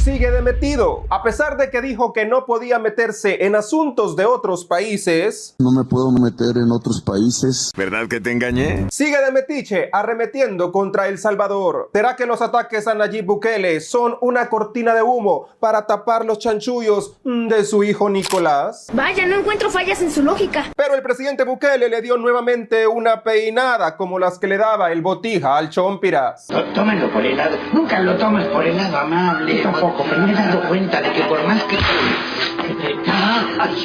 sigue de metido. A pesar de que dijo que no podía meterse en asuntos de otros países, no me puedo meter en otros países. ¿Verdad que te engañé? sigue de metiche arremetiendo contra El Salvador. ¿Será que los ataques a Nayib Bukele son una cortina de humo para tapar los chanchullos de su hijo Nicolás? Vaya, no encuentro fallas en su lógica. Pero el presidente Bukele le dio nuevamente una peinada como las que le daba el Botija al Chompiras. Tómenlo por el lado, nunca lo tomes por el lado amable. Tampoco, pero me he dado cuenta de que por más que...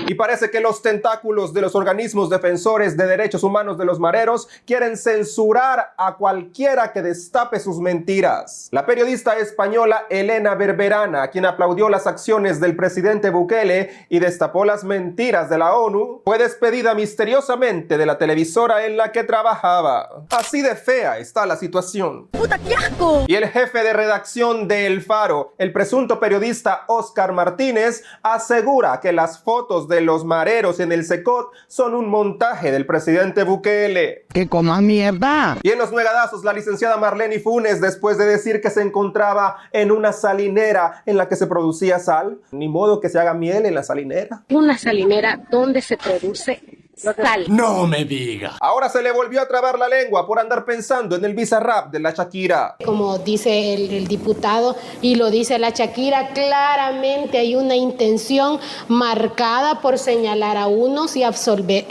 Y parece que los tentáculos de los organismos defensores de derechos humanos de los mareros quieren censurar a cualquiera que destape sus mentiras. La periodista española Elena Berberana, quien aplaudió las acciones del presidente Bukele y destapó las mentiras de la ONU, fue despedida misteriosamente de la televisora en la que trabajaba. Así de fea está la situación. ¡Puta, qué asco! Y el jefe de redacción de El Faro, el presunto periodista Óscar Martínez, asegura que las fotos de los mareros en el Secot son un montaje del presidente Bukele. ¡Que coma mierda! Y en los nuegadazos, la licenciada Marlene Funes, después de decir que se encontraba en una salinera en la que se producía sal, ni modo que se haga miel en la salinera. Una salinera donde se produce sal. No me diga. Ahora se le volvió a trabar la lengua por andar pensando en el Bizarrap de la Shakira. Como dice el diputado y lo dice la Shakira, claramente hay una intención marcada por señalar a unos y absorber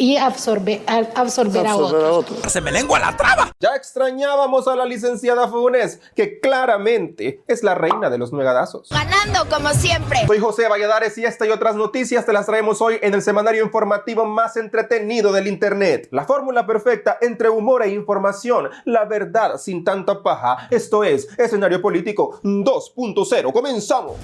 a otros. ¡Se me lengua la traba! Ya extrañábamos a la licenciada Funes, que claramente es la reina de los nuegadazos. Ganando como siempre. Soy José Valladares y esta y otras noticias te las traemos hoy en el semanario informativo más entretenido del internet. La fórmula perfecta entre humor e información, la verdad sin tanta paja. Esto es Escenario Político 2.0. ¡Comenzamos!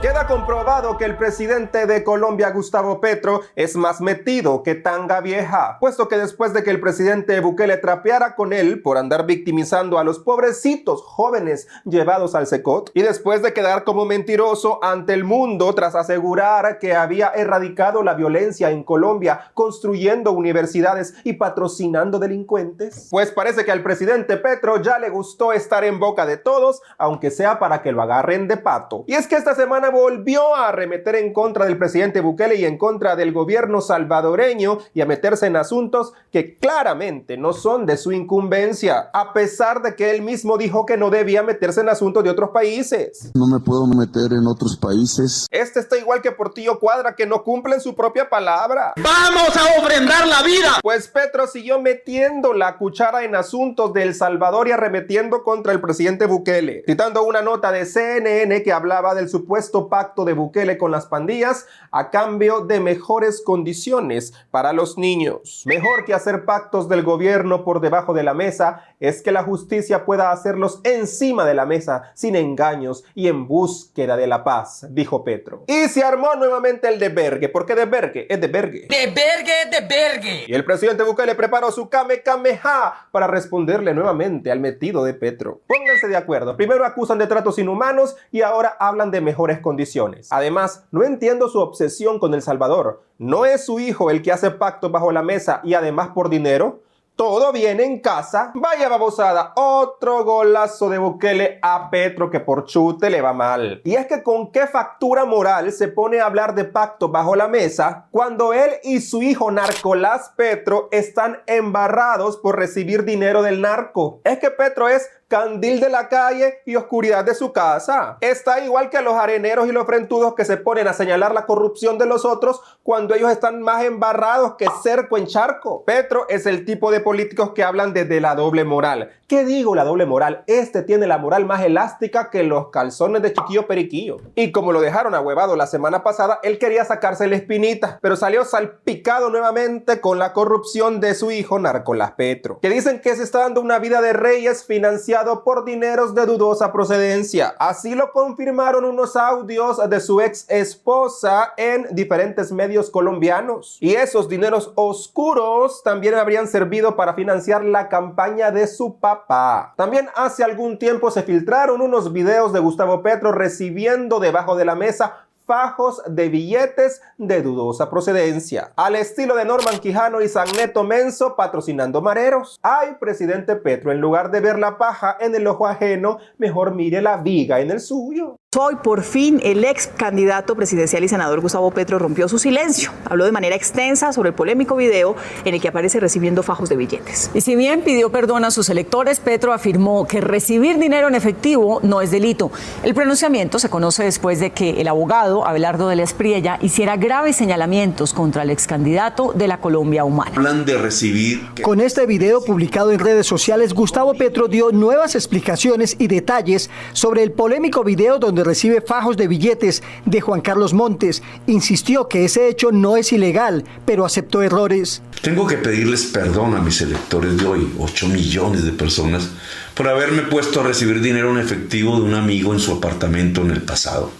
Queda comprobado que el presidente de Colombia, Gustavo Petro, es más metido que tanga vieja, puesto que después de que el presidente Bukele trapeara con él por andar victimizando a los pobrecitos jóvenes llevados al Secot, y después de quedar como mentiroso ante el mundo tras asegurar que había erradicado la violencia en Colombia construyendo universidades y patrocinando delincuentes, pues parece que al presidente Petro ya le gustó estar en boca de todos, aunque sea para que lo agarren de pato. Y es que esta semana volvió a arremeter en contra del presidente Bukele y en contra del gobierno salvadoreño y a meterse en asuntos que claramente no son de su incumbencia, a pesar de que él mismo dijo que no debía meterse en asuntos de otros países. No me puedo meter en otros países. Este está igual que Portillo Cuadra, que no cumplen su propia palabra. ¡Vamos a ofrendar la vida! Pues Petro siguió metiendo la cuchara en asuntos de El Salvador y arremetiendo contra el presidente Bukele, citando una nota de CNN que hablaba del supuesto pacto de Bukele con las pandillas a cambio de mejores condiciones para los niños. Mejor que hacer pactos del gobierno por debajo de la mesa es que la justicia pueda hacerlos encima de la mesa, sin engaños y en búsqueda de la paz, dijo Petro. Y se armó nuevamente el desvergue, porque desvergue es desvergue. ¡Desvergue! Y el presidente Bukele preparó su Kamehameha para responderle nuevamente al metido de Petro. Pónganse de acuerdo. Primero acusan de tratos inhumanos y ahora hablan de mejores condiciones. Además, no entiendo su obsesión con El Salvador. ¿No es su hijo el que hace pactos bajo la mesa y además por dinero? Todo viene en casa. Vaya babosada, otro golazo de Bukele a Petro que por chute le va mal. Y es que con qué factura moral se pone a hablar de pactos bajo la mesa cuando él y su hijo Narcolás Petro están embarrados por recibir dinero del narco. Es que Petro es candil de la calle y oscuridad de su casa. Está igual que los areneros y los frentudos que se ponen a señalar la corrupción de los otros cuando ellos están más embarrados que cerco en charco. Petro es el tipo de políticos que hablan desde la doble moral. ¿Qué digo la doble moral? Este tiene la moral más elástica que los calzones de Chiquillo Periquillo. Y como lo dejaron ahuevado la semana pasada, él quería sacarse la espinita, pero salió salpicado nuevamente con la corrupción de su hijo Narcolás Petro, que dicen que se está dando una vida de reyes financiada financiado por dineros de dudosa procedencia. Así lo confirmaron unos audios de su ex esposa en diferentes medios colombianos. Y esos dineros oscuros también habrían servido para financiar la campaña de su papá. También hace algún tiempo se filtraron unos videos de Gustavo Petro recibiendo debajo de la mesa fajos de billetes de dudosa procedencia, al estilo de Norman Quijano y San Neto Menso patrocinando mareros. Ay, presidente Petro, en lugar de ver la paja en el ojo ajeno, mejor mire la viga en el suyo. Hoy, por fin, el ex candidato presidencial y senador Gustavo Petro rompió su silencio. Habló de manera extensa sobre el polémico video en el que aparece recibiendo fajos de billetes. Y si bien pidió perdón a sus electores, Petro afirmó que recibir dinero en efectivo no es delito. El pronunciamiento se conoce después de que el abogado Abelardo de la Espriella hiciera graves señalamientos contra el ex candidato de la Colombia Humana. Hablan de recibir. Con este video publicado en redes sociales, Gustavo Petro dio nuevas explicaciones y detalles sobre el polémico video donde recibe fajos de billetes de Juan Carlos Montes. Insistió que ese hecho no es ilegal, pero aceptó errores. Tengo que pedirles perdón a mis electores de hoy, 8 millones de personas, por haberme puesto a recibir dinero en efectivo de un amigo en su apartamento en el pasado.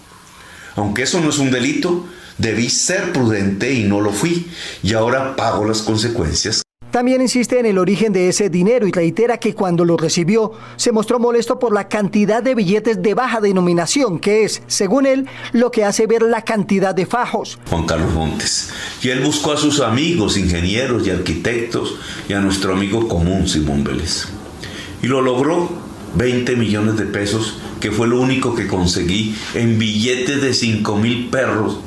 Aunque eso no es un delito, debí ser prudente y no lo fui, y ahora pago las consecuencias. También insiste en el origen de ese dinero y reitera que cuando lo recibió se mostró molesto por la cantidad de billetes de baja denominación, que es, según él, lo que hace ver la cantidad de fajos. Juan Carlos Montes. Y él buscó a sus amigos, ingenieros y arquitectos, y a nuestro amigo común, Simón Vélez. Y lo logró, 20 millones de pesos, que fue lo único que conseguí en billetes de 5,000 perros.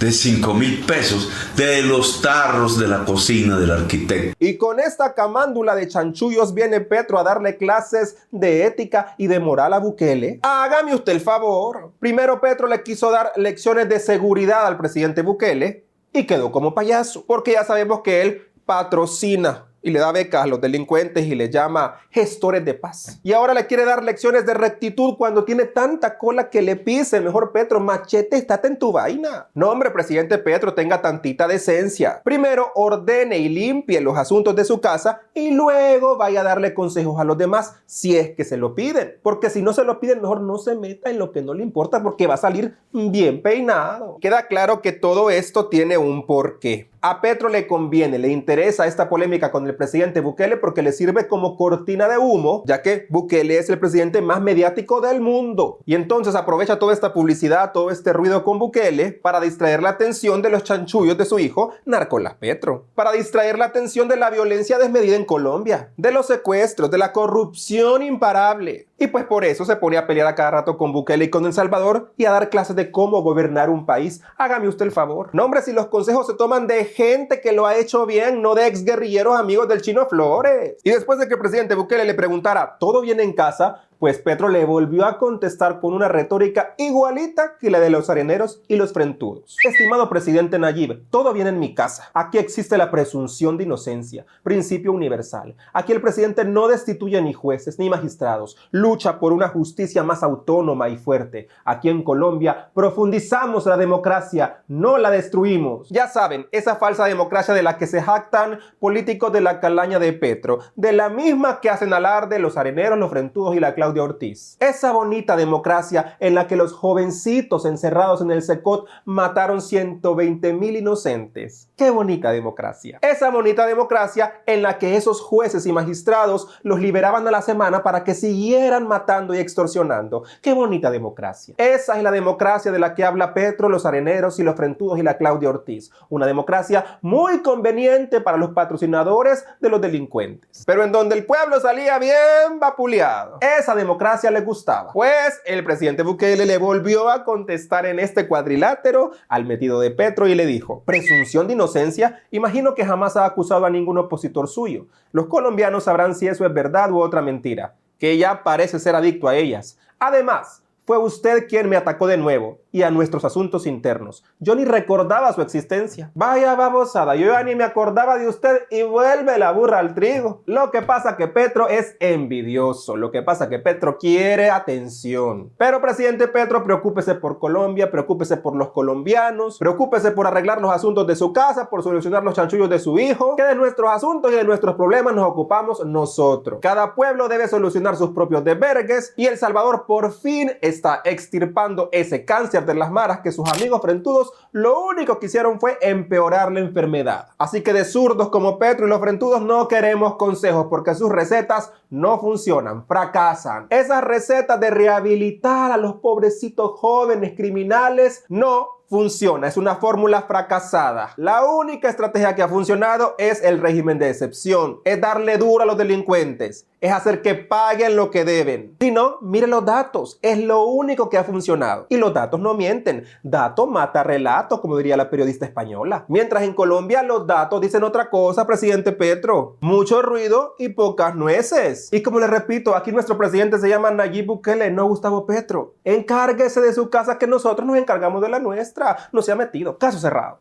De 5,000 pesos de los tarros de la cocina del arquitecto. Y con esta camándula de chanchullos viene Petro a darle clases de ética y de moral a Bukele. Hágame usted el favor. Primero Petro le quiso dar lecciones de seguridad al presidente Bukele y quedó como payaso, porque ya sabemos que él patrocina y le da becas a los delincuentes y le llama gestores de paz. Y ahora le quiere dar lecciones de rectitud cuando tiene tanta cola que le pise. Mejor Petro, machete, estate en tu vaina. No, hombre, presidente Petro, tenga tantita decencia. Primero ordene y limpie los asuntos de su casa y luego vaya a darle consejos a los demás si es que se lo piden. Porque si no se lo piden, mejor no se meta en lo que no le importa porque va a salir bien peinado. Queda claro que todo esto tiene un porqué. A Petro le conviene, le interesa esta polémica con el presidente Bukele porque le sirve como cortina de humo, ya que Bukele es el presidente más mediático del mundo. Y entonces aprovecha toda esta publicidad, todo este ruido con Bukele para distraer la atención de los chanchullos de su hijo, Narcolas Petro. Para distraer la atención de la violencia desmedida en Colombia, de los secuestros, de la corrupción imparable. Y pues por eso se pone a pelear a cada rato con Bukele y con El Salvador y a dar clases de cómo gobernar un país. Hágame usted el favor. No, hombre, si los consejos se toman de gente que lo ha hecho bien, no de exguerrilleros amigos del Chino Flores. Y después de que el presidente Bukele le preguntara, ¿todo bien en casa?, pues Petro le volvió a contestar con una retórica igualita que la de los areneros y los frentudos. Estimado presidente Nayib, todo bien en mi casa. Aquí existe la presunción de inocencia, principio universal. Aquí el presidente no destituye ni jueces ni magistrados, lucha por una justicia más autónoma y fuerte. Aquí en Colombia profundizamos la democracia, no la destruimos. Ya saben, esa falsa democracia de la que se jactan políticos de la calaña de Petro, de la misma que hacen alarde los areneros, los frentudos y la Claudia Ortiz. Esa bonita democracia en la que los jovencitos encerrados en el Secot mataron 120,000 inocentes. ¡Qué bonita democracia! Esa bonita democracia en la que esos jueces y magistrados los liberaban a la semana para que siguieran matando y extorsionando. ¡Qué bonita democracia! Esa es la democracia de la que habla Petro, los areneros y los frentudos y la Claudia Ortiz. Una democracia muy conveniente para los patrocinadores de los delincuentes, pero en donde el pueblo salía bien vapuleado. Esa democracia le gustaba. Pues el presidente Bukele le volvió a contestar en este cuadrilátero al metido de Petro y le dijo: presunción de inocencia, imagino que jamás ha acusado a ningún opositor suyo. Los colombianos sabrán si eso es verdad u otra mentira, que ya parece ser adicto a ellas. Además, fue usted quien me atacó de nuevo. y a nuestros asuntos internos. Yo ni recordaba su existencia. Vaya babosada, yo ya ni me acordaba de usted y vuelve la burra al trigo. Lo que pasa que Petro es envidioso, lo que pasa que Petro quiere atención. Pero presidente Petro, preocúpese por Colombia, preocúpese por los colombianos, preocúpese por arreglar los asuntos de su casa, por solucionar los chanchullos de su hijo, que de nuestros asuntos y de nuestros problemas nos ocupamos nosotros. Cada pueblo debe solucionar sus propios debergues y El Salvador por fin está extirpando ese cáncer de las maras que sus amigos frentudos lo único que hicieron fue empeorar la enfermedad. Así que de zurdos como Petro y los frentudos no queremos consejos porque sus recetas no funcionan, fracasan. Esas recetas de rehabilitar a los pobrecitos jóvenes criminales no funciona, es una fórmula fracasada. La única estrategia que ha funcionado es el régimen de excepción, es darle duro a los delincuentes, es hacer que paguen lo que deben. Si no, mire los datos, es lo único que ha funcionado. Y los datos no mienten, dato mata relato, como diría la periodista española. Mientras en Colombia los datos dicen otra cosa, presidente Petro. Mucho ruido y pocas nueces. Y como les repito, aquí nuestro presidente se llama Nayib Bukele, no Gustavo Petro. Encárguese de su casa que nosotros nos encargamos de la nuestra. No se ha metido. Caso cerrado.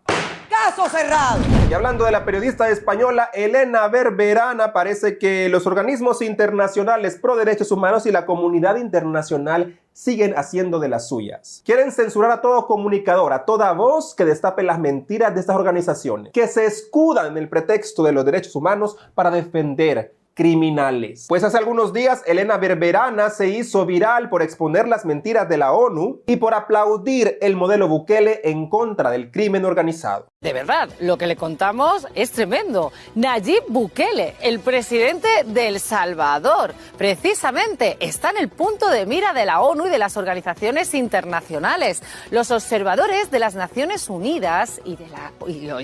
¡Caso cerrado! Y hablando de la periodista española Elena Berberana, parece que los organismos internacionales pro derechos humanos y la comunidad internacional siguen haciendo de las suyas. Quieren censurar a todo comunicador, a toda voz que destape las mentiras de estas organizaciones, que se escudan en el pretexto de los derechos humanos para defender criminales. Pues hace algunos días Elena Berberana se hizo viral por exponer las mentiras de la ONU y por aplaudir el modelo Bukele en contra del crimen organizado. De verdad, lo que le contamos es tremendo. Nayib Bukele, el presidente de El Salvador, precisamente está en el punto de mira de la ONU y de las organizaciones internacionales. Los observadores de las Naciones Unidas y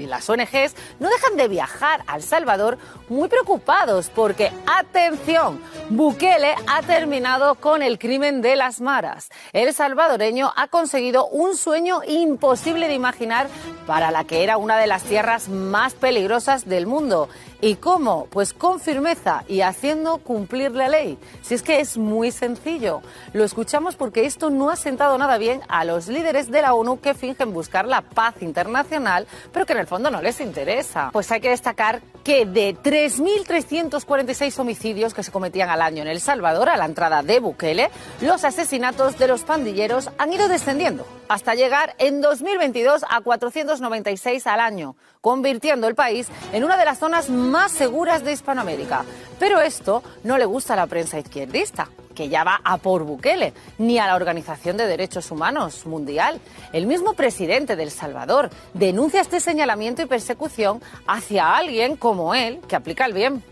las ONGs no dejan de viajar a El Salvador muy preocupados porque, atención, Bukele ha terminado con el crimen de las maras. El salvadoreño ha conseguido un sueño imposible de imaginar para la que era una de las tierras más peligrosas del mundo. ¿Y cómo? Pues con firmeza y haciendo cumplir la ley. Si es que es muy sencillo. Lo escuchamos porque esto no ha sentado nada bien a los líderes de la ONU que fingen buscar la paz internacional, pero que en el fondo no les interesa. Pues hay que destacar que de 3.346 homicidios que se cometían al año en El Salvador a la entrada de Bukele, los asesinatos de los pandilleros han ido descendiendo hasta llegar en 2022 a 496 al año, convirtiendo el país en una de las zonas más seguras de Hispanoamérica. Pero esto no le gusta a la prensa izquierdista, que ya va a por Bukele, ni a la Organización de Derechos Humanos Mundial. El mismo presidente de El Salvador denuncia este señalamiento y persecución hacia alguien como él, que aplica el bien.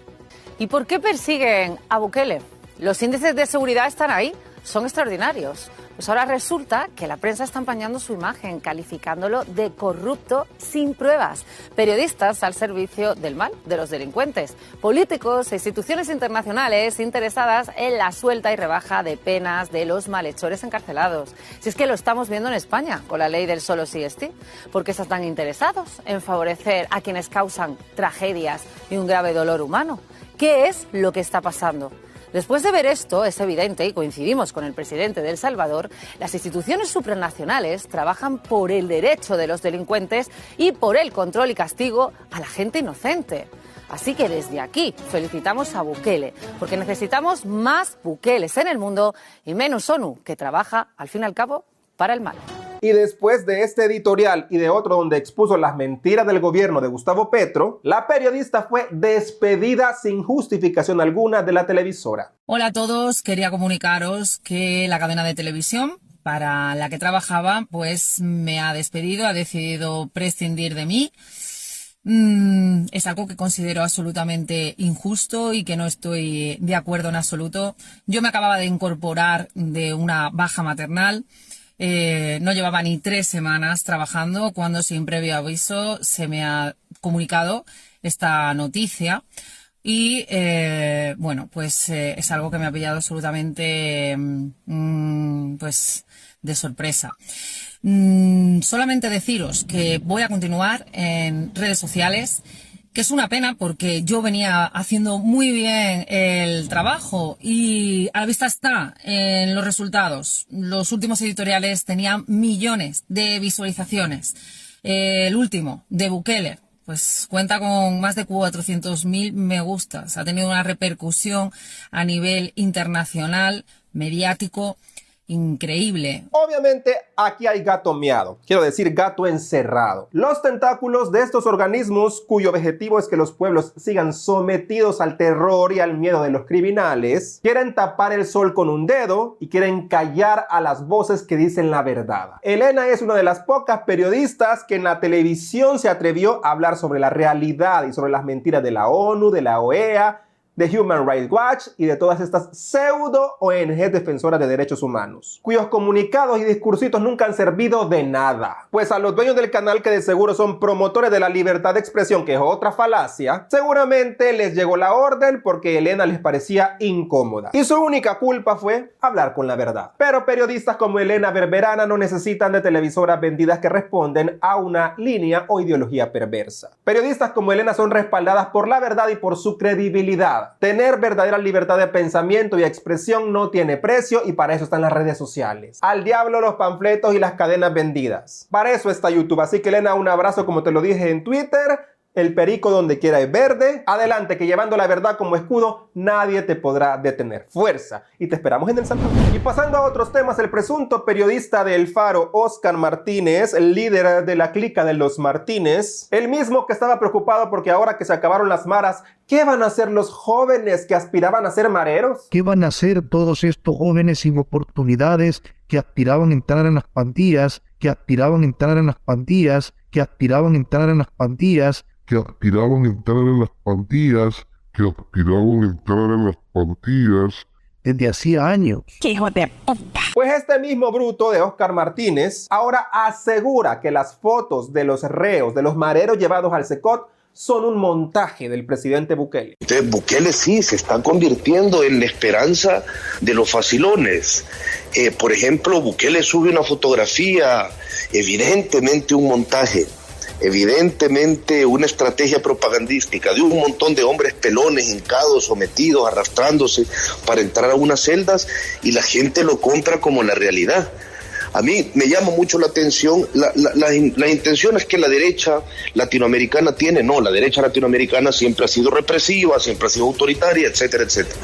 ¿Y por qué persiguen a Bukele? Los índices de seguridad están ahí, son extraordinarios. Pues ahora resulta que la prensa está empañando su imagen, calificándolo de corrupto sin pruebas. Periodistas al servicio del mal, de los delincuentes. Políticos e instituciones internacionales interesadas en la suelta y rebaja de penas de los malhechores encarcelados. Si es que lo estamos viendo en España, con la ley del solo sí es sí. ¿Por qué están tan interesados en favorecer a quienes causan tragedias y un grave dolor humano? ¿Qué es lo que está pasando? Después de ver esto, es evidente, y coincidimos con el presidente de El Salvador, las instituciones supranacionales trabajan por el derecho de los delincuentes y por el control y castigo a la gente inocente. Así que desde aquí felicitamos a Bukele, porque necesitamos más Bukeles en el mundo y menos ONU, que trabaja, al fin y al cabo, para el mal. Y después de este editorial y de otro donde expuso las mentiras del gobierno de Gustavo Petro, la periodista fue despedida sin justificación alguna de la televisora. Hola a todos, quería comunicaros que la cadena de televisión para la que trabajaba pues me ha despedido, ha decidido prescindir de mí. Es algo que considero absolutamente injusto y que no estoy de acuerdo en absoluto. Yo me acababa de incorporar de una baja maternal. No llevaba ni 3 semanas trabajando cuando sin previo aviso se me ha comunicado esta noticia y bueno, pues es algo que me ha pillado absolutamente pues de sorpresa. Solamente deciros que voy a continuar en redes sociales, que es una pena porque yo venía haciendo muy bien el trabajo y a la vista está en los resultados. Los últimos editoriales tenían millones de visualizaciones. El último, de Bukele, pues cuenta con más de 400.000 me gustas. Ha tenido una repercusión a nivel internacional, mediático, increíble. Obviamente aquí hay gato miado, quiero decir gato encerrado. Los tentáculos de estos organismos cuyo objetivo es que los pueblos sigan sometidos al terror y al miedo de los criminales, quieren tapar el sol con un dedo y quieren callar a las voces que dicen la verdad. Elena es una de las pocas periodistas que en la televisión se atrevió a hablar sobre la realidad y sobre las mentiras de la ONU, de la OEA, de Human Rights Watch y de todas estas pseudo ONG defensoras de derechos humanos, cuyos comunicados y discursitos nunca han servido de nada. Pues a los dueños del canal, que de seguro son promotores de la libertad de expresión, que es otra falacia, seguramente les llegó la orden porque Elena les parecía incómoda. Y su única culpa fue hablar con la verdad. Pero periodistas como Elena Berberana no necesitan de televisoras vendidas que responden a una línea o ideología perversa. Periodistas como Elena son respaldadas por la verdad y por su credibilidad. Tener verdadera libertad de pensamiento y expresión no tiene precio y para eso están las redes sociales. Al diablo los panfletos y las cadenas vendidas. Para eso está YouTube. Así que Elena, un abrazo como te lo dije en Twitter. El perico donde quiera es verde. Adelante, que llevando la verdad como escudo, nadie te podrá detener. Fuerza. Y te esperamos en El Salvador. Y pasando a otros temas, el presunto periodista de El Faro, Óscar Martínez, el líder de la clica de los Martínez, el mismo que estaba preocupado porque ahora que se acabaron las maras, ¿qué van a hacer los jóvenes que aspiraban a ser mareros? ¿Qué van a hacer todos estos jóvenes sin oportunidades que aspiraban a entrar en las pandillas, que aspiraban a entrar en las pandillas, que aspiraban a entrar en las pandillas, que aspiraban a entrar en las pandillas, que aspiraban a entrar en las pandillas desde hacía años? ¡Qué hijo de puta! Pues este mismo bruto de Óscar Martínez ahora asegura que las fotos de los reos, de los mareros llevados al Secot, son un montaje del presidente Bukele. Entonces Bukele sí se está convirtiendo en la esperanza de los facilones. Por ejemplo, Bukele sube una fotografía, evidentemente un montaje, evidentemente una estrategia propagandística de un montón de hombres pelones, hincados, sometidos, arrastrándose para entrar a unas celdas, y la gente lo compra como la realidad. A mí me llama mucho la atención las intenciones que la derecha latinoamericana tiene. No, la derecha latinoamericana siempre ha sido represiva, siempre ha sido autoritaria, etcétera, etcétera.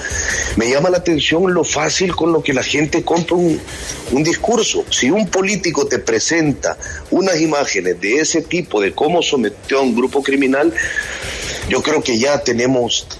Me llama la atención lo fácil con lo que la gente compra un discurso. Si un político te presenta unas imágenes de ese tipo, de cómo sometió a un grupo criminal, yo creo que ya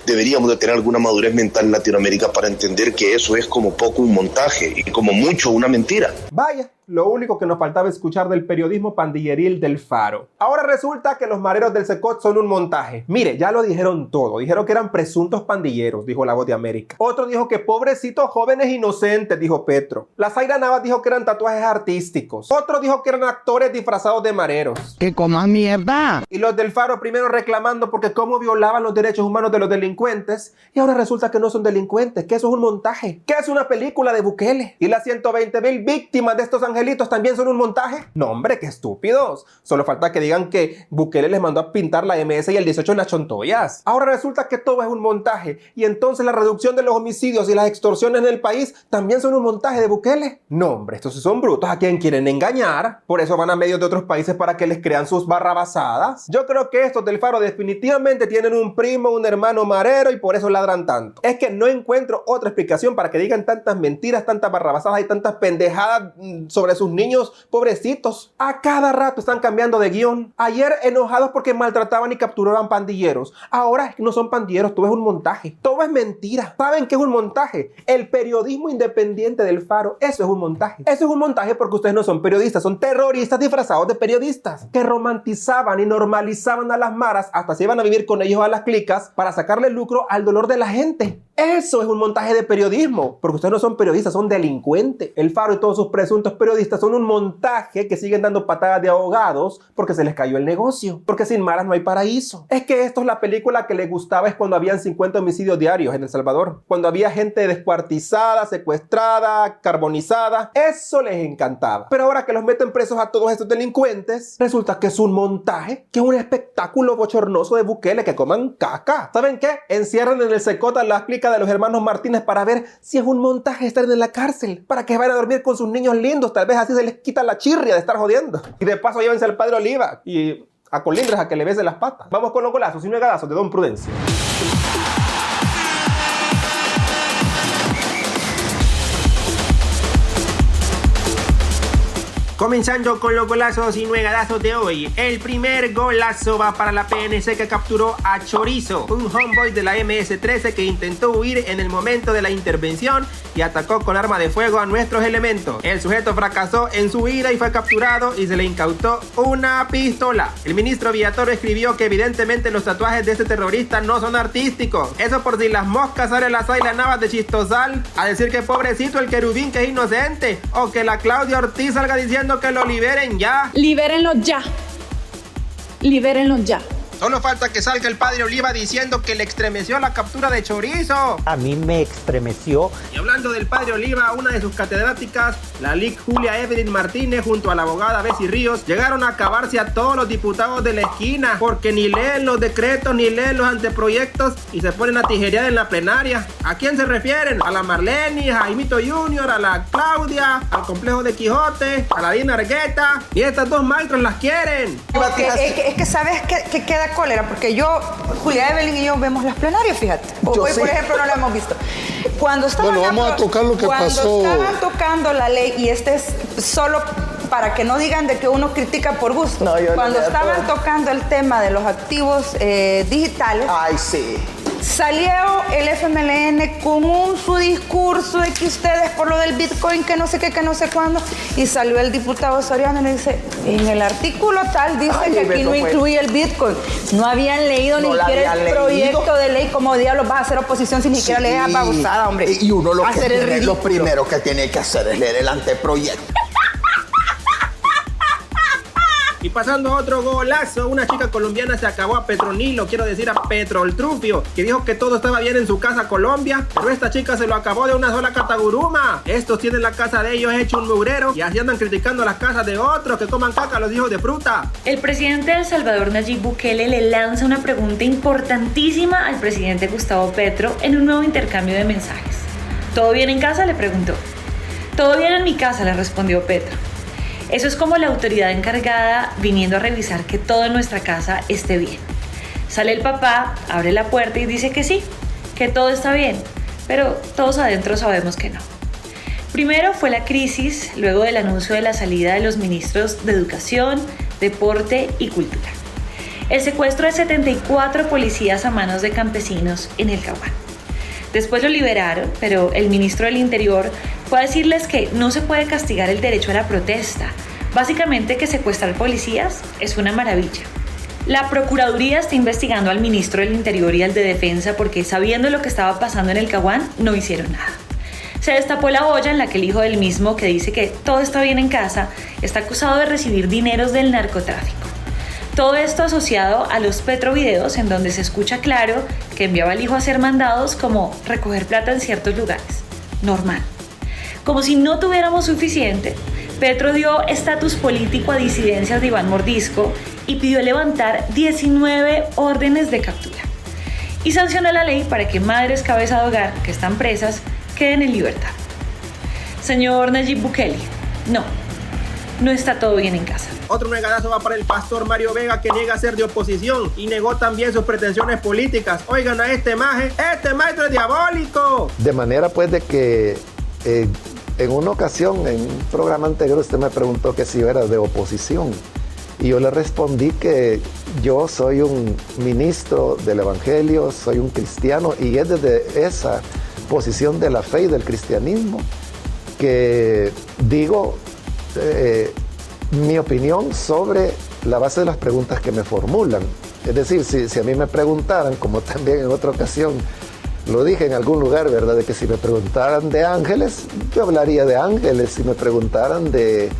deberíamos de tener alguna madurez mental en Latinoamérica para entender que eso es como poco un montaje y como mucho una mentira. Vaya, lo único que nos faltaba escuchar del periodismo pandilleril del Faro. Ahora resulta que los mareros del Secot son un montaje. Mire, ya lo dijeron todo. Dijeron que eran presuntos pandilleros, dijo La Voz de América. Otro dijo que pobrecitos jóvenes inocentes, dijo Petro. La Zaira Navas dijo que eran tatuajes artísticos. Otro dijo que eran actores disfrazados de mareros. ¡Que coman mierda! Y los del Faro primero reclamando porque cómo violaban los derechos humanos de los delincuentes, y ahora resulta que no son delincuentes, que eso es un montaje, que es una película de Bukele. Y las 120,000 víctimas de estos angelitos también son un montaje. No, hombre, qué estúpidos. Solo falta que digan que Bukele les mandó a pintar la MS y el 18 en las chontoyas. Ahora resulta que todo es un montaje, y entonces la reducción de los homicidios y las extorsiones en el país también son un montaje de Bukele. No, hombre, estos son brutos a quien quieren engañar. Por eso van a medios de otros países para que les crean sus barrabasadas. Yo creo que estos del Faro definitivamente tienen un primo, un hermano marero, y por eso ladran tanto. Es que no encuentro otra explicación para que digan tantas mentiras, tantas barrabasadas y tantas pendejadas sobre sus niños pobrecitos. A cada rato están cambiando de guión. Ayer enojados porque maltrataban y capturaban pandilleros. Ahora no son pandilleros, todo es un montaje. Todo es mentira. ¿Saben qué es un montaje? El periodismo independiente del Faro, eso es un montaje. Eso es un montaje porque ustedes no son periodistas, son terroristas disfrazados de periodistas que romantizaban y normalizaban a las maras hasta se iban a vivir con ellos a las clicas para sacarle lucro al dolor de la gente. Eso es un montaje de periodismo, porque ustedes no son periodistas, son delincuentes. El Faro y todos sus presuntos periodistas son un montaje que siguen dando patadas de ahogados porque se les cayó el negocio, porque sin maras no hay paraíso. Es que esto es la película que les gustaba es cuando habían 50 homicidios diarios en El Salvador, cuando había gente descuartizada, secuestrada, carbonizada. Eso les encantaba. Pero ahora que los meten presos a todos estos delincuentes, resulta que es un montaje, que es un espectáculo bochornoso de Bukele, que coman caca. ¿Saben qué? Encierran en el Secota la clica de los hermanos Martínez para ver si es un montaje estar en la cárcel, para que vayan a dormir con sus niños lindos, tal vez así se les quita la chirria de estar jodiendo. Y de paso llévense al padre Oliva y a Colindres a que le bese las patas. Vamos con los golazos y nuegadazos de Don Prudencio. Comenzando con los golazos y nuegadazos de hoy. El primer golazo va para la PNC, que capturó a Chorizo, un homeboy de la MS-13 que intentó huir en el momento de la intervención y atacó con arma de fuego a nuestros elementos. El sujeto fracasó en su huida y fue capturado y se le incautó una pistola. El ministro Villatoro escribió que evidentemente los tatuajes de este terrorista no son artísticos. Eso por si las moscas salen las Ayla Navas de Chistosal a decir que pobrecito el querubín que es inocente, o que la Claudia Ortiz salga diciendo que lo liberen ya. Libérenlo ya. Libérenlo ya. Solo falta que salga el padre Oliva diciendo que le estremeció la captura de Chorizo. A mí me estremeció. Y hablando del padre Oliva, una de sus catedráticas, la LIC Julia Evelyn Martínez, junto a la abogada Bessie Ríos, llegaron a acabarse a todos los diputados de la esquina, porque ni leen los decretos ni leen los anteproyectos y se ponen a tijerear en la plenaria. ¿A quién se refieren? A la Marlene, a Jaimito Junior, a la Claudia, al complejo de Quijote, a la Dina Argueta, y estas dos maestras las quieren. Es que sabes que queda cólera, porque yo, Julia Evelyn y yo vemos las plenarias, fíjate. Hoy, por ejemplo, no la hemos visto. Cuando estaban vamos a tocar lo que pasó. Cuando estaban tocando la ley, y este es solo para que no digan de que uno critica por gusto. Cuando estaban tocando el tema de los activos digitales. Ay, sí. Salió el FMLN con su discurso de que ustedes por lo del Bitcoin, que no sé qué, que no sé cuándo, y salió el diputado Soriano y le dice, en el artículo tal dice que aquí no incluye el Bitcoin. No habían leído ni siquiera el proyecto de ley. Como diablos vas a hacer oposición si ni siquiera lees a babosada, hombre. Y uno lo primero que tiene que hacer es leer el anteproyecto. Y pasando a otro golazo, una chica colombiana se acabó a Petronilo, quiero decir a Petroltrufio, que dijo que todo estaba bien en su casa Colombia, pero esta chica se lo acabó de una sola cataguruma. Estos tienen la casa de ellos hecho un mugrero y así andan criticando las casas de otros que coman caca a los hijos de fruta. El presidente de El Salvador, Nayib Bukele, le lanza una pregunta importantísima al presidente Gustavo Petro en un nuevo intercambio de mensajes. ¿Todo bien en casa?, le preguntó. Todo bien en mi casa, le respondió Petro. Eso es como la autoridad encargada viniendo a revisar que todo en nuestra casa esté bien. Sale el papá, abre la puerta y dice que sí, que todo está bien, pero todos adentro sabemos que no. Primero fue la crisis, luego del anuncio de la salida de los ministros de Educación, Deporte y Cultura. El secuestro de 74 policías a manos de campesinos en el Caguán. Después lo liberaron, pero el ministro del Interior fue a decirles que no se puede castigar el derecho a la protesta. Básicamente que secuestrar policías es una maravilla. La Procuraduría está investigando al ministro del Interior y al de Defensa porque, sabiendo lo que estaba pasando en el Caguán, no hicieron nada. Se destapó la olla en la que el hijo del mismo, que dice que todo está bien en casa, está acusado de recibir dineros del narcotráfico. Todo esto asociado a los petrovideos, en donde se escucha claro que enviaba al hijo a hacer mandados como recoger plata en ciertos lugares. Normal. Como si no tuviéramos suficiente, Petro dio estatus político a disidencias de Iván Mordisco y pidió levantar 19 órdenes de captura. Y sancionó la ley para que madres cabeza de hogar que están presas queden en libertad. Señor Nayib Bukele, no está todo bien en casa. Otro negadazo va para el pastor Mario Vega, que niega ser de oposición y negó también sus pretensiones políticas. Oigan a este maestro es diabólico. De manera pues de que en una ocasión, en un programa anterior, usted me preguntó que si yo era de oposición. Y yo le respondí que yo soy un ministro del Evangelio, soy un cristiano, y es desde esa posición de la fe y del cristianismo que digo mi opinión sobre la base de las preguntas que me formulan. Es decir, si a mí me preguntaran, como también en otra ocasión Lo dije en algún lugar, ¿verdad? De que si me preguntaran de ángeles, yo hablaría de ángeles. Si me preguntaran del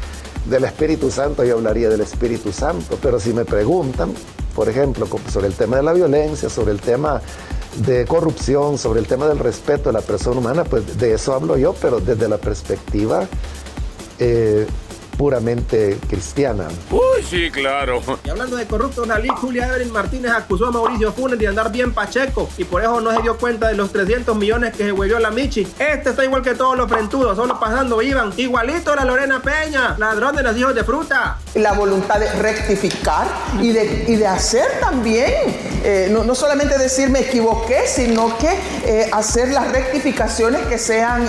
Espíritu Santo, yo hablaría del Espíritu Santo. Pero si me preguntan, por ejemplo, sobre el tema de la violencia, sobre el tema de corrupción, sobre el tema del respeto de la persona humana, pues de eso hablo yo, pero desde la perspectiva puramente cristiana. Uy, sí, claro. Y hablando de corruptos, la ley Julia Evelyn Martínez acusó a Mauricio Funes de andar bien pacheco y por eso no se dio cuenta de los 300 millones que se huelió la Michi. Este está igual que todos los frentudos, solo pasando iban. Igualito a la Lorena Peña, ladrón de los hijos de fruta. La voluntad de rectificar y de hacer también, no solamente decir me equivoqué, sino que hacer las rectificaciones que sean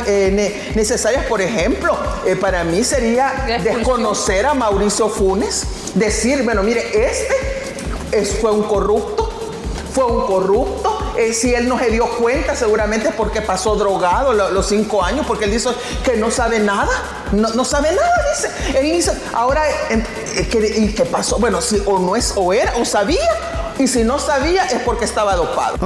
necesarias. Por ejemplo, para mí sería desconocer a Mauricio Funes, decir, bueno, mire, fue un corrupto. Si él no se dio cuenta, seguramente porque pasó drogado los 5 años, porque él dice que no sabe nada, no sabe nada, dice. Él dice, ahora, ¿y qué pasó? Bueno, si o era, o sabía, y si no sabía es porque estaba dopado.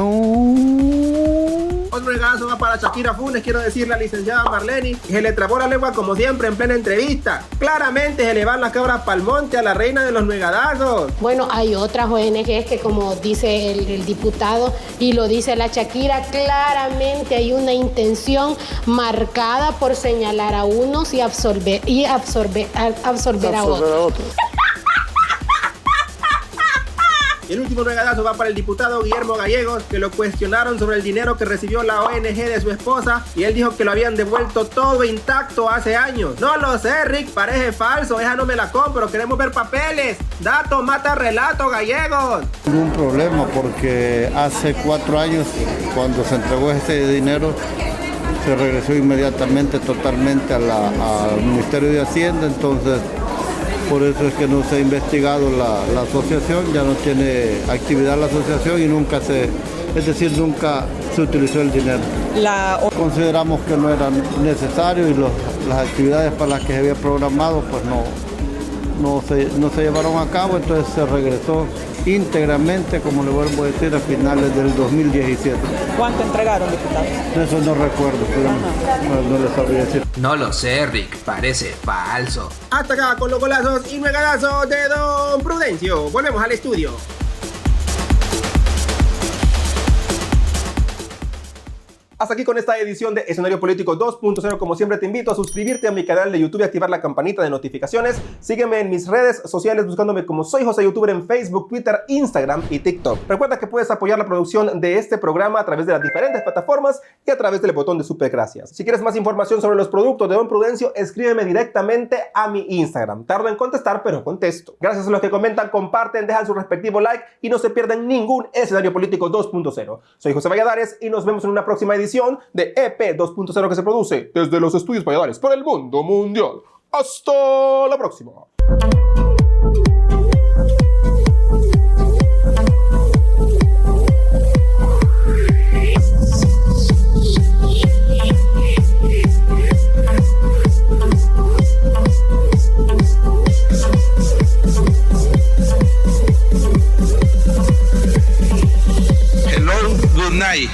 Otro regazo va para Shakira Funes, quiero decirle a la licenciada Marleni, que se le trabó la lengua como siempre en plena entrevista. Claramente se le van las cabras pa'l monte a la reina de los nuegadazos. Bueno, hay otras ONGs que, como dice el diputado y lo dice la Shakira, claramente hay una intención marcada por señalar a unos y absorber a otros. Y el último regalazo va para el diputado Guillermo Gallegos, que lo cuestionaron sobre el dinero que recibió la ONG de su esposa y él dijo que lo habían devuelto todo intacto hace años. No lo sé, Rick, parece falso, esa no me la compro, queremos ver papeles. Dato mata relato, Gallegos. Un problema porque hace 4 años, cuando se entregó este dinero, se regresó inmediatamente totalmente al Ministerio de Hacienda, entonces por eso es que no se ha investigado la asociación, ya no tiene actividad la asociación y nunca se utilizó el dinero. Consideramos que no era necesario y las actividades para las que se había programado pues no se llevaron a cabo, entonces se regresó íntegramente, como le vuelvo a decir, a finales del 2017. ¿Cuánto entregaron, diputado? Eso no recuerdo, pero no les sabría decir. No lo sé, Rick, parece falso. Hasta acá con los golazos y regalazos de Don Prudencio. Volvemos al estudio. Hasta aquí con esta edición de Escenario Político 2.0. Como siempre te invito a suscribirte a mi canal de YouTube y activar la campanita de notificaciones. Sígueme en mis redes sociales buscándome como Soy José Youtuber en Facebook, Twitter, Instagram y TikTok. Recuerda que puedes apoyar la producción de este programa a través de las diferentes plataformas y a través del botón de super gracias. Si quieres más información sobre los productos de Don Prudencio, escríbeme directamente a mi Instagram. Tardo en contestar, pero contesto. Gracias a los que comentan, comparten, dejan su respectivo like y no se pierdan ningún Escenario Político 2.0. Soy José Valladares y nos vemos en una próxima edición de EP 2.0 que se produce desde los estudios Valladares para el mundo mundial. ¡Hasta la próxima! Hello, good night.